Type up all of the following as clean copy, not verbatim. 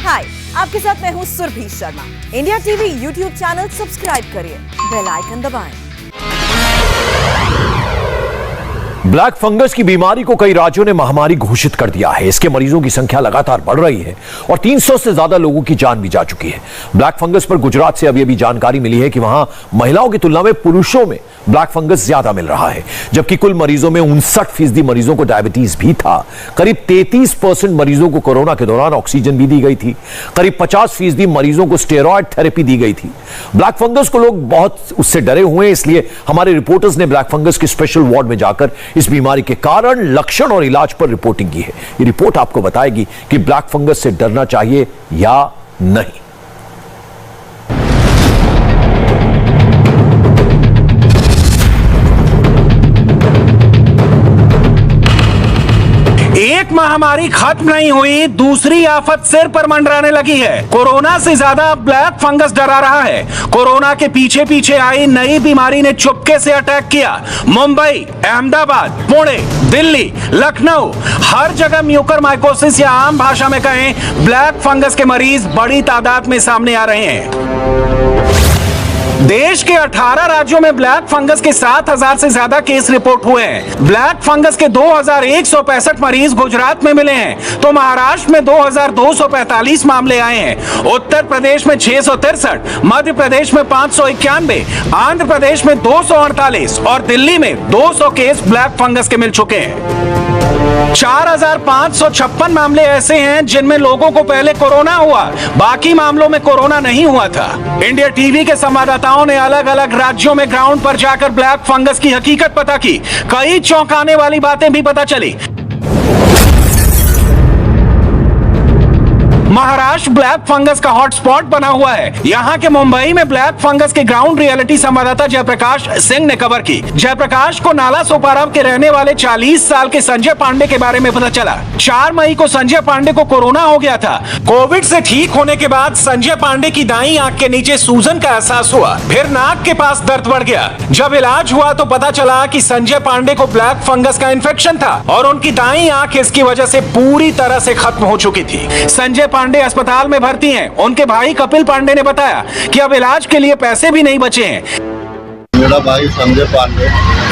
हाय, आपके साथ मैं हूँ Surabhi Sharma. India TV YouTube channel subscribe करिए, बेल आइकन दबाएं। ब्लैक फंगस की बीमारी को कई राज्यों ने महामारी घोषित कर दिया है। इसके मरीजों की संख्या लगातार बढ़ रही है और 300 से ज्यादा लोगों की जान भी जा चुकी है। ब्लैक फंगस पर गुजरात से अभी जानकारी मिली है कि वहां महिलाओं की तुलना में पुरुषों में ब्लैक फंगस ज्यादा मिल रहा है, जबकि कुल मरीजों में 59% मरीजों को डायबिटीज भी था। करीब 33% मरीजों को कोरोना के दौरान ऑक्सीजन भी दी गई थी। करीब 50% मरीजों को स्टेरॉयड थेरेपी दी गई थी। ब्लैक फंगस को लोग बहुत उससे डरे हुए हैं, इसलिए हमारे रिपोर्टर्स ने ब्लैक फंगस के स्पेशल वार्ड में जाकर इस बीमारी के कारण, लक्षण और इलाज पर रिपोर्टिंग की है। ये रिपोर्ट आपको बताएगी कि ब्लैक फंगस से डरना चाहिए या नहीं। एक महामारी खत्म नहीं हुई, दूसरी आफत सिर पर मंडराने लगी है। कोरोना से ज्यादा ब्लैक फंगस डरा रहा है। कोरोना के पीछे पीछे आई नई बीमारी ने चुपके से अटैक किया। मुंबई, अहमदाबाद, पुणे, दिल्ली, लखनऊ, हर जगह म्यूकरमाइकोसिस या आम भाषा में कहें ब्लैक फंगस के मरीज बड़ी तादाद में सामने आ रहे हैं। देश के 18 राज्यों में ब्लैक फंगस के 7000 से ज्यादा केस रिपोर्ट हुए हैं। ब्लैक फंगस के 2165 मरीज गुजरात में मिले हैं, तो महाराष्ट्र में 2245 मामले आए हैं। उत्तर प्रदेश में 663, मध्य प्रदेश में 591, आंध्र प्रदेश में 248 और दिल्ली में 200 केस ब्लैक फंगस के मिल चुके हैं। 4556 मामले ऐसे हैं जिनमें लोगों को पहले कोरोना हुआ, बाकी मामलों में कोरोना नहीं हुआ था। इंडिया टीवी के संवाददाताओं ने अलग अलग राज्यों में ग्राउंड पर जाकर ब्लैक फंगस की हकीकत पता की। कई चौंकाने वाली बातें भी पता चली। महाराष्ट्र ब्लैक फंगस का हॉटस्पॉट बना हुआ है। यहाँ के मुंबई में ब्लैक फंगस के ग्राउंड रियलिटी संवाददाता जयप्रकाश सिंह ने खबर की। जयप्रकाश को नाला सोपारा के रहने वाले 40 साल के संजय पांडे के बारे में पता चला। 4 मई को संजय पांडे को कोरोना हो गया था। कोविड से ठीक होने के बाद संजय पांडे की दाईं आंख के नीचे सूजन का एहसास हुआ, फिर नाक के पास दर्द बढ़ गया। जब इलाज हुआ तो पता चला कि संजय पांडे को ब्लैक फंगस का इन्फेक्शन था और उनकी दाईं आंख इसकी वजह से पूरी तरह से खत्म हो चुकी थी। संजय पांडे अस्पताल में भर्ती हैं। उनके भाई कपिल पांडे ने बताया कि अब इलाज के लिए पैसे भी नहीं बचे हैं। मेरा भाई संजय पांडे,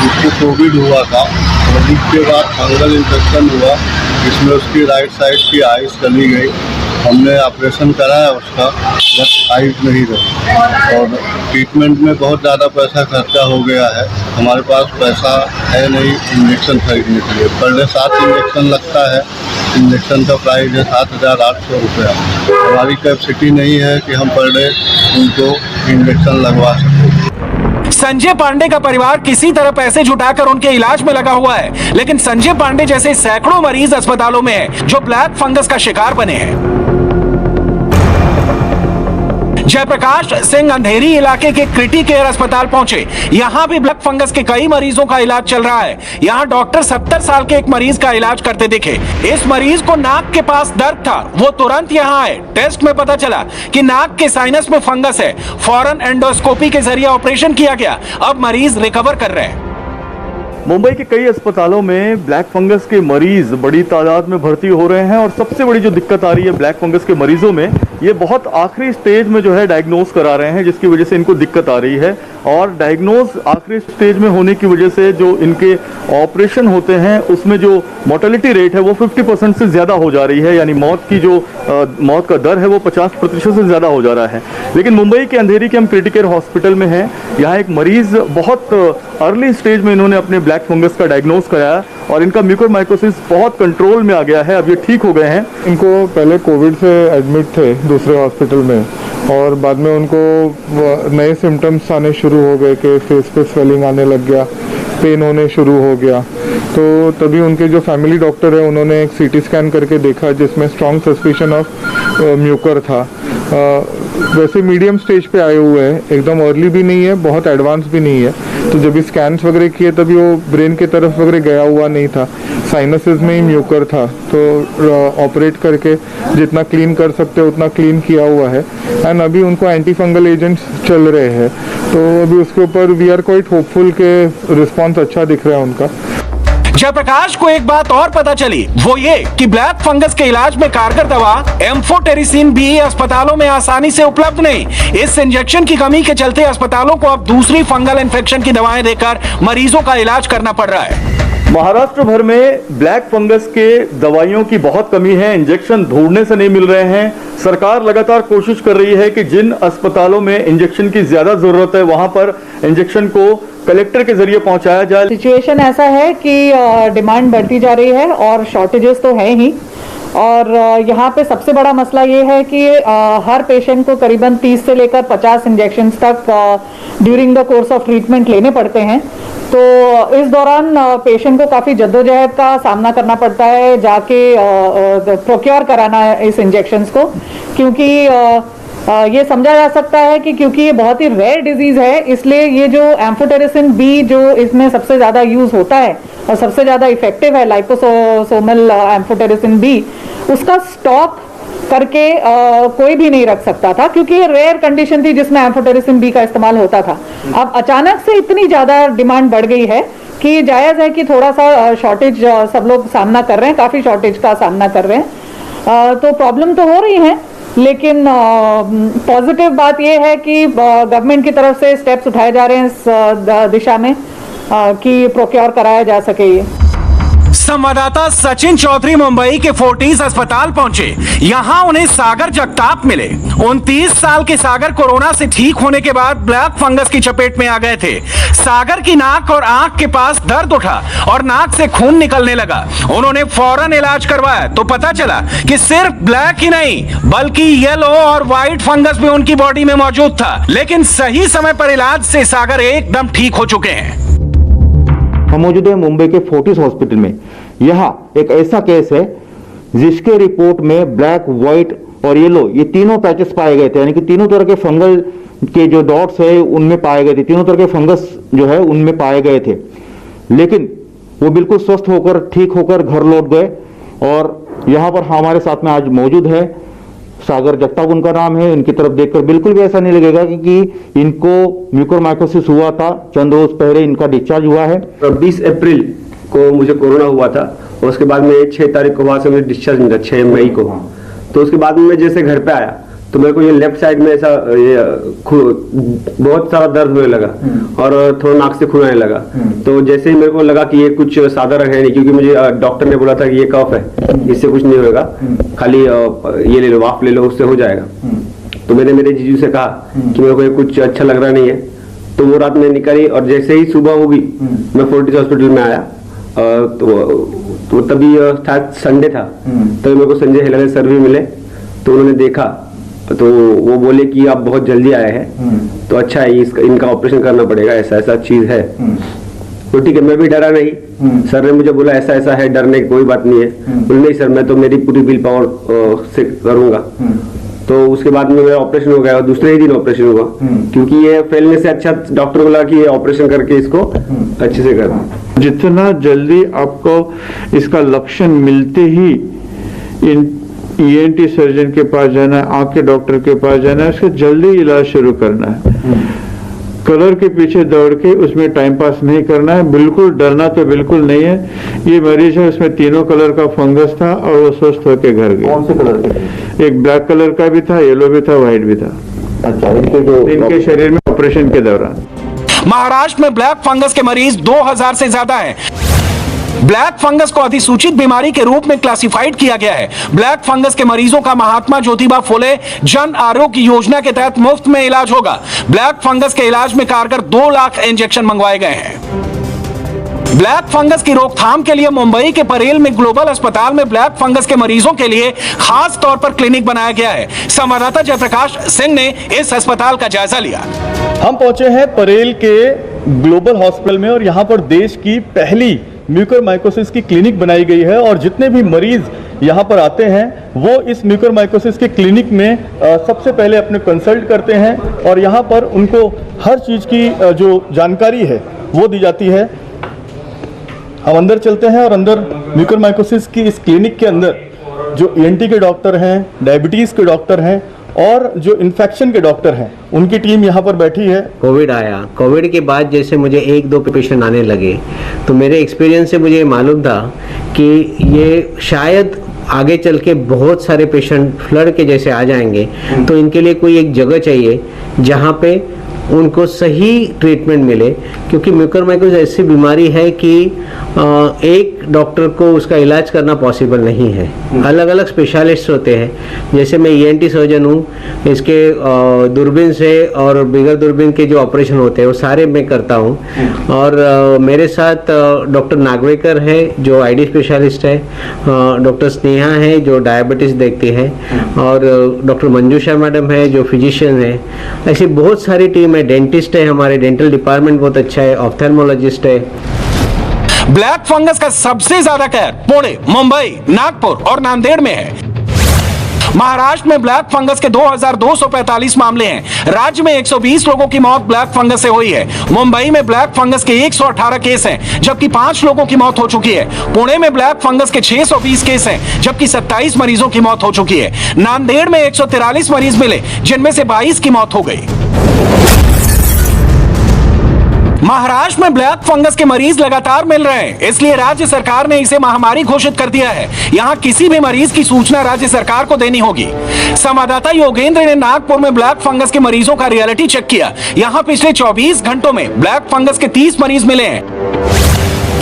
उसको कोविड हुआ था। कोविड के बाद फंगल इन्फेक्शन हुआ, जिसमें उसकी राइट साइड की आइज चली गई। हमने ऑपरेशन कराया उसका, बस आइज नहीं रही और ट्रीटमेंट में बहुत ज़्यादा पैसा खर्चा हो गया है। हमारे पास पैसा है नहीं इंजेक्शन खरीदने के लिए। पर डे 7 इंजेक्शन लगता है। इंजेक्शन का प्राइस है 7800 रुपया। हमारी कैपेसिटी नहीं है कि हम पर डे उनको इंजेक्शन लगवा सकें। संजय पांडे का परिवार किसी तरह पैसे जुटाकर उनके इलाज में लगा हुआ है, लेकिन संजय पांडे जैसे सैकड़ों मरीज अस्पतालों में हैं जो ब्लैक फंगस का शिकार बने हैं। जयप्रकाश सिंह अंधेरी इलाके के क्रिटी केयर अस्पताल पहुंचे। यहां भी ब्लैक फंगस के कई मरीजों का इलाज चल रहा है। यहां डॉक्टर 70 साल के एक मरीज का इलाज करते दिखे। इस मरीज को नाक के पास दर्द था, वो तुरंत यहां आए। टेस्ट में पता चला कि नाक के साइनस में फंगस है। फौरन एंडोस्कोपी के जरिए ऑपरेशन किया गया। अब मरीज रिकवर कर रहे हैं। मुंबई के कई अस्पतालों में ब्लैक फंगस के मरीज बड़ी तादाद में भर्ती हो रहे हैं और सबसे बड़ी जो दिक्कत आ रही है ब्लैक फंगस के मरीजों में, ये बहुत आखिरी स्टेज में जो है डायग्नोज करा रहे हैं, जिसकी वजह से इनको दिक्कत आ रही है। और डायग्नोज आखिरी स्टेज में होने की वजह से जो इनके ऑपरेशन होते हैं उसमें जो मोर्टेलिटी रेट है वो 50% से ज़्यादा हो जा रही है, यानी मौत का दर है वो 50% से ज़्यादा हो जा रहा है। लेकिन मुंबई के अंधेरी के हम क्रिटी केयर हॉस्पिटल में हैं। यहाँ एक मरीज बहुत अर्ली स्टेज में इन्होंने अपने ब्लैक फंगस का डायग्नोज कराया और इनका म्यूकरमाइकोसिस बहुत कंट्रोल में आ गया है। अब ये ठीक हो गए हैं। इनको पहले कोविड से एडमिट थे दूसरे हॉस्पिटल में और बाद में उनको नए सिम्टम्स आने शुरू हो गए कि फेस पे स्वेलिंग आने लग गया, पेन होने शुरू हो गया। तो तभी उनके जो फैमिली डॉक्टर है उन्होंने एक CT स्कैन करके देखा जिसमें स्ट्रॉन्ग सस्पिशन ऑफ म्यूकर था। वैसे मीडियम स्टेज पे आए हुए हैं, एकदम अर्ली भी नहीं है, बहुत एडवांस भी नहीं है। तो जब भी स्कैन्स वगैरह किए तभी वो ब्रेन की तरफ वगैरह गया हुआ नहीं था, साइनसेस में ही म्यूकर था। तो ऑपरेट करके जितना क्लीन कर सकते उतना क्लीन किया हुआ है एंड अभी उनको एंटी फंगल एजेंट्स चल रहे हैं। तो अभी उसके ऊपर वी आर क्वाइट होपफुल के रिस्पॉन्स अच्छा दिख रहा है उनका। जयप्रकाश को एक बात और पता चली, वो ये कि ब्लैक फंगस के इलाज में कारगर दवा एम्फोटेरिसिन भी अस्पतालों में आसानी से उपलब्ध नहीं। इस इंजेक्शन की कमी के चलते अस्पतालों को अब दूसरी फंगल इन्फेक्शन की दवाएं देकर मरीजों का इलाज करना पड़ रहा है। महाराष्ट्र भर में ब्लैक फंगस के दवाइयों की बहुत कमी है, इंजेक्शन ढूंढने से नहीं मिल रहे हैं। सरकार लगातार कोशिश कर रही है कि जिन अस्पतालों में इंजेक्शन की ज्यादा जरूरत है वहां पर इंजेक्शन को कलेक्टर के जरिए पहुंचाया जाए। सिचुएशन ऐसा है कि डिमांड बढ़ती जा रही है और शॉर्टेजेस तो है ही, और यहाँ पे सबसे बड़ा मसला ये है कि हर पेशेंट को करीबन 30 से लेकर 50 इंजेक्शंस तक during the course of treatment लेने पड़ते हैं। तो इस दौरान पेशेंट को काफ़ी जद्दोजहद का सामना करना पड़ता है जाके प्रोक्योर कराना है इस इंजेक्शंस को, क्योंकि ये समझा जा सकता है कि क्योंकि ये बहुत ही रेयर डिजीज है, इसलिए ये जो एम्फोटेरिसिन बी जो इसमें सबसे ज़्यादा यूज़ होता है और सबसे ज़्यादा इफेक्टिव है लाइपोसोमल एम्फोटेरिसिन बी, उसका स्टॉक करके कोई भी नहीं रख सकता था, क्योंकि ये रेयर कंडीशन थी जिसमें एम्फोटेरिसिन बी का इस्तेमाल होता था। अब अचानक से इतनी ज़्यादा डिमांड बढ़ गई है कि जायज़ है कि थोड़ा सा शॉर्टेज सब लोग सामना कर रहे हैं, काफ़ी शॉर्टेज का सामना कर रहे हैं। तो प्रॉब्लम तो हो रही है, लेकिन पॉजिटिव बात यह है कि गवर्नमेंट की तरफ से स्टेप्स उठाए जा रहे हैं इस दिशा में कि प्रोक्योर कराया जा सके। ये संवाददाता सचिन चौधरी मुंबई के फोर्टिस अस्पताल पहुंचे। यहां उन्हें सागर जगताप मिले। 29 साल के सागर कोरोना से ठीक होने के बाद ब्लैक फंगस की चपेट में आ गए थे। सागर की नाक और आंख के पास दर्द उठा और नाक से खून निकलने लगा। उन्होंने फौरन इलाज करवाया तो पता चला कि सिर्फ ब्लैक ही नहीं बल्कि येलो और व्हाइट फंगस भी उनकी बॉडी में मौजूद था। लेकिन सही समय पर इलाज से सागर एकदम ठीक हो चुके हैं। हम मौजूद है मुंबई के फोर्टिस हॉस्पिटल में। यहाँ एक ऐसा केस है जिसके रिपोर्ट में ब्लैक, व्हाइट और येलो ये तीनों पैचेस पाए गए थे, यानी कि तीनों तरह के फंगल के जो डॉट्स है उनमें पाए गए थे, तीनों तरह के फंगस जो है उनमें पाए गए थे। लेकिन वो बिल्कुल स्वस्थ होकर ठीक होकर घर लौट गए। और यहाँ पर हमारे साथ में आज मौजूद है सागर जगताप उनका नाम है। इनकी तरफ देखकर बिल्कुल भी ऐसा नहीं लगेगा कि इनको म्यूकोरमाइकोसिस हुआ था, चंद रोज पहले इनका डिस्चार्ज हुआ है। 20 अप्रैल को मुझे कोरोना हुआ था और उसके बाद में 6 तारीख को वहाँ से मुझे डिस्चार्ज मिला, 6 मई को। तो उसके बाद में मैं जैसे घर पे आया तो मेरे को ये लेफ्ट साइड में ऐसा बहुत सारा दर्द होने लगा और थोड़ा नाक से खून आने लगा। तो जैसे ही मेरे को लगा कि ये कुछ साधारण है नहीं, क्योंकि मुझे डॉक्टर ने बोला था कि ये कफ है, इससे कुछ नहीं होगा, खाली ये ले लो, वाफ ले लो, उससे हो जाएगा। तो मैंने मेरे जीजू से कहा कि मेरे को ये कुछ अच्छा लग रहा नहीं है। तो वो रात में निकली और जैसे ही सुबह होगी मैं फोर्टिस हॉस्पिटल में आया। तो तभी संडे था, तभी मेरे को संजय हेलाले सर भी मिले। तो उन्होंने देखा तो वो बोले कि आप बहुत जल्दी आए हैं, तो अच्छा है, इनका ऑपरेशन करना पड़ेगा, ऐसा ऐसा चीज है। तो ठीक है, मैं भी डरा नहीं। सर ने मुझे बोला ऐसा ऐसा है, डरने की कोई बात नहीं है। बोले नहीं सर, मैं तो मेरी पूरी विल पावर से करूंगा। तो उसके बाद में मेरा ऑपरेशन हो गया और दूसरे ही दिन ऑपरेशन हुआ, क्योंकि ये फैलने से अच्छा डॉक्टर बोला कि ये ऑपरेशन करके इसको अच्छे से कर। जितना जल्दी आपको इसका लक्षण मिलते ही इन ENT सर्जन के पास जाना है, आंख के डॉक्टर के पास जाना है, इसका जल्दी इलाज शुरू करना है। कलर के पीछे दौड़ के उसमें टाइम पास नहीं करना है, बिल्कुल डरना तो बिल्कुल नहीं है। ये मरीज है, उसमें तीनों कलर का फंगस था और वो स्वस्थ होकर घर गया। कौन से कलर के? एक ब्लैक कलर का भी था, येलो भी था, व्हाइट भी था। अच्छा, इनके शरीर में ऑपरेशन के दौरान। महाराष्ट्र में ब्लैक फंगस के मरीज 2000 से ज्यादा हैं। ब्लैक फंगस को अधिसूचित बीमारी के रूप में क्लासिफाइड किया गया है। ब्लैक फंगस के मरीजों का महात्मा ज्योतिबा फुले जन आरोग्य योजना के तहत मुफ्त में इलाज होगा। ब्लैक फंगस के इलाज में कारगर 2 लाख इंजेक्शन मंगवाए गए हैं। ब्लैक फंगस की रोकथाम के लिए मुंबई के परेल में ग्लोबल अस्पताल में ब्लैक फंगस के मरीजों के लिए खास तौर पर क्लिनिक बनाया गया है। संवाददाता जयप्रकाश सिंह ने इस अस्पताल का जायजा लिया। हम पहुंचे हैं परेल के ग्लोबल हॉस्पिटल में और यहाँ पर देश की पहली म्यूकोरमाइकोसिस की क्लिनिक बनाई गई है। और जितने भी मरीज यहाँ पर आते हैं वो इस म्यूकोरमाइकोसिस के क्लिनिक में सबसे पहले अपने कंसल्ट करते हैं और यहाँ पर उनको हर चीज़ की जो जानकारी है वो दी जाती है। हम अंदर चलते हैं और अंदर म्यूकोरमाइकोसिस की इस क्लिनिक के अंदर जो ENT के डॉक्टर हैं, डायबिटीज़ के डॉक्टर हैं, और जो इन्फेक्शन के डॉक्टर हैं उनकी टीम यहाँ पर बैठी है। कोविड आया, कोविड के बाद जैसे मुझे 1-2 पेशेंट आने लगे तो मेरे एक्सपीरियंस से मुझे मालूम था कि ये शायद आगे चल के बहुत सारे पेशेंट फ्लड के जैसे आ जाएंगे, तो इनके लिए कोई एक जगह चाहिए जहाँ पे उनको सही ट्रीटमेंट मिले, क्योंकि म्यूकरमाइकोसिस ऐसी बीमारी है कि एक डॉक्टर को उसका इलाज करना पॉसिबल नहीं है। अलग अलग स्पेशलिस्ट होते हैं, जैसे मैं ENT सर्जन हूँ, इसके दूरबीन से और बिगर दूरबीन के जो ऑपरेशन होते हैं वो सारे मैं करता हूँ। और मेरे साथ डॉक्टर नागवेकर है जो ID स्पेशलिस्ट है, डॉक्टर स्नेहा है जो डायबिटीज देखती है, और डॉक्टर मंजूषा मैडम है जो फिजिशियन है। ऐसी बहुत सारी टीम है, डेंटिस्ट है, हमारे डेंटल डिपार्टमेंट बहुत अच्छा है, ऑफ्थेल्मोलॉजिस्ट है। ब्लैक फंगस का सबसे ज्यादा कहर पुणे, मुंबई, नागपुर और नांदेड़ में है। महाराष्ट्र में ब्लैक फंगस के 2245 मामले हैं। राज्य में 120 लोगों की मौत ब्लैक फंगस से हुई है। मुंबई में ब्लैक फंगस के 118 केस हैं, जबकि 5 लोगों की मौत हो चुकी है। पुणे में ब्लैक फंगस के 620 केस हैं, जबकि 27 मरीजों की मौत हो चुकी है। नांदेड़ में 143 मरीज मिले, जिनमें से 22 की मौत हो गई। महाराष्ट्र में ब्लैक फंगस के मरीज लगातार मिल रहे हैं, इसलिए राज्य सरकार ने इसे महामारी घोषित कर दिया है। यहां किसी भी मरीज की सूचना राज्य सरकार को देनी होगी। संवाददाता योगेंद्र ने नागपुर में ब्लैक फंगस के मरीजों का रियलिटी चेक किया। यहां पिछले 24 घंटों में ब्लैक फंगस के 30 मरीज मिले हैं।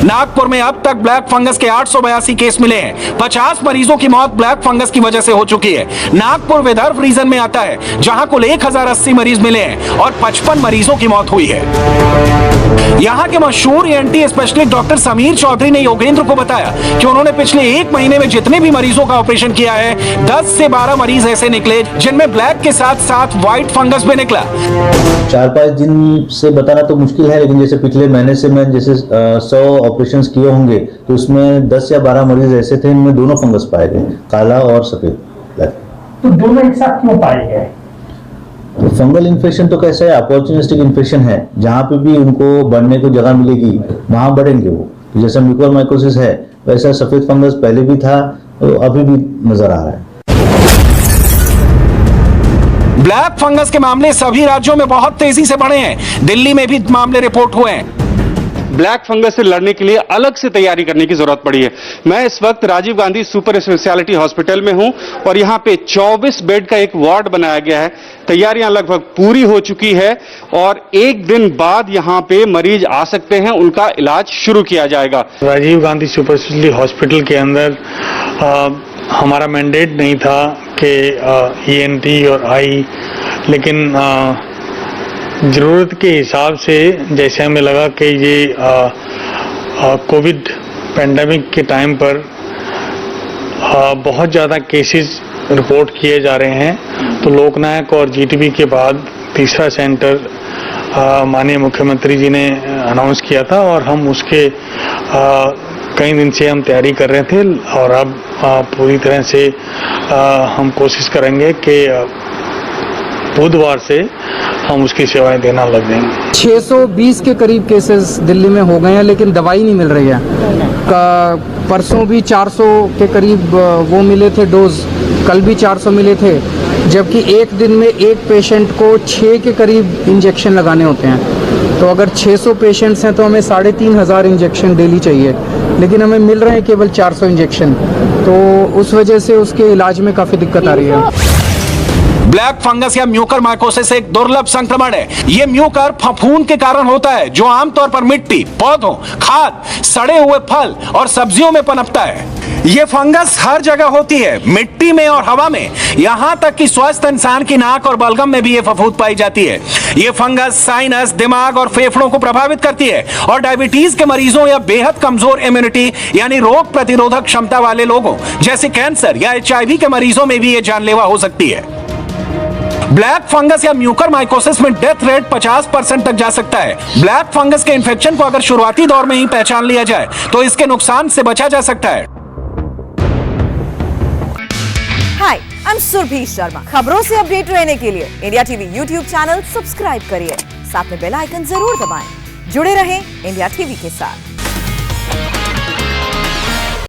नागपुर में अब तक ब्लैक फंगस के 882 केस मिले हैं। 50 मरीजों की मौत ब्लैक फंगस की वजह से हो चुकी है। नागपुर विदर्भ रीजन में आता है, जहां कुल 1080 मरीज मिले हैं और 55 मरीजों की मौत हुई है। यहां के मशहूर ENT specialist doctor Sameer Chaudhary ने योगेंद्र को बताया कि उन्होंने पिछले 1 महीने में जितने भी मरीजों का ऑपरेशन किया है, 10 से 12 मरीज ऐसे निकले जिनमें ब्लैक के साथ साथ व्हाइट फंगस भी निकला। 4-5 दिन से बताना तो मुश्किल है, लेकिन जैसे पिछले महीने से मैं जैसे 100 ऑपरेशंस किए होंगे तो उसमें 10 या 12 मरीज ऐसे थे इनमें दोनों फंगस पाए गए, काला और सफेद। तो दोनों एक साथ क्यों पाए गए? तो फंगल इन्फेक्शन तो कैसा है, अपॉर्चुनिस्टिक इन्फेक्शन है, जहाँ पे भी उनको बढ़ने को जगह मिलेगी वहां बढ़ेंगे वो। तो जैसा म्यूकोरमाइकोसिस है वैसा सफेद फंगस पहले भी था, तो अभी भी नजर आ रहा है। ब्लैक फंगस के मामले सभी राज्यों में बहुत तेजी से बढ़े हैं। दिल्ली में भी मामले रिपोर्ट हुए हैं। ब्लैक फंगस से लड़ने के लिए अलग से तैयारी करने की जरूरत पड़ी है। मैं इस वक्त Rajiv Gandhi super speciality hospital में हूं और यहां पे 24 बेड का एक वार्ड बनाया गया है। तैयारियां लगभग पूरी हो चुकी है और 1 दिन बाद यहां पे मरीज आ सकते हैं, उनका इलाज शुरू किया जाएगा। Rajiv Gandhi super speciality hospital के अंदर हमारा मैंडेट नहीं था कि ENT और आई, लेकिन ज़रूरत के हिसाब से जैसे हमें लगा कि ये कोविड पेंडेमिक के टाइम पर बहुत ज़्यादा केसेस रिपोर्ट किए जा रहे हैं, तो लोकनायक और GTB के बाद तीसरा सेंटर माननीय मुख्यमंत्री जी ने अनाउंस किया था और हम उसके कई दिन से हम तैयारी कर रहे थे और अब पूरी तरह से हम कोशिश करेंगे कि बुधवार से हम उसकी सेवाएं देना लग जाएंगे। 620 के करीब केसेस दिल्ली में हो गए हैं, लेकिन दवाई नहीं मिल रही है। परसों भी 400 के करीब वो मिले थे डोज, कल भी 400 मिले थे, जबकि एक दिन में एक पेशेंट को 6 के करीब इंजेक्शन लगाने होते हैं। तो अगर 600 पेशेंट्स हैं तो हमें 3500 इंजेक्शन डेली चाहिए, लेकिन हमें मिल रहे हैं केवल 400 इंजेक्शन। तो उस वजह से उसके इलाज में काफ़ी दिक्कत आ रही है। ब्लैक फंगस या म्यूकरमाइकोसिस एक दुर्लभ संक्रमण है। ये म्यूकर फफूंद के कारण होता है, जो आमतौर पर मिट्टी, पौधों, खाद, सड़े हुए फल और सब्जियों में पनपता है। ये फंगस हर जगह होती है, मिट्टी में और हवा में, यहाँ तक कि स्वस्थ इंसान की नाक और बलगम में भी ये फफूंद पाई जाती है। ये फंगस साइनस, दिमाग और फेफड़ों को प्रभावित करती है और डायबिटीज के मरीजों या बेहद कमजोर इम्यूनिटी यानी रोग प्रतिरोधक क्षमता वाले लोगों जैसे कैंसर या HIV के मरीजों में भी ये जानलेवा हो सकती है। ब्लैक फंगस या म्यूकरमाइकोसिस में डेथ रेट 50% तक जा सकता है। ब्लैक फंगस के इन्फेक्शन को अगर शुरुआती दौर में ही पहचान लिया जाए तो इसके नुकसान से बचा जा सकता है। हाय, आई एम सुरभि शर्मा। खबरों से अपडेट रहने के लिए India TV YouTube channel subscribe करिए, साथ में बेल आइकन जरूर दबाएं। जुड़े रहें इंडिया टीवी के साथ।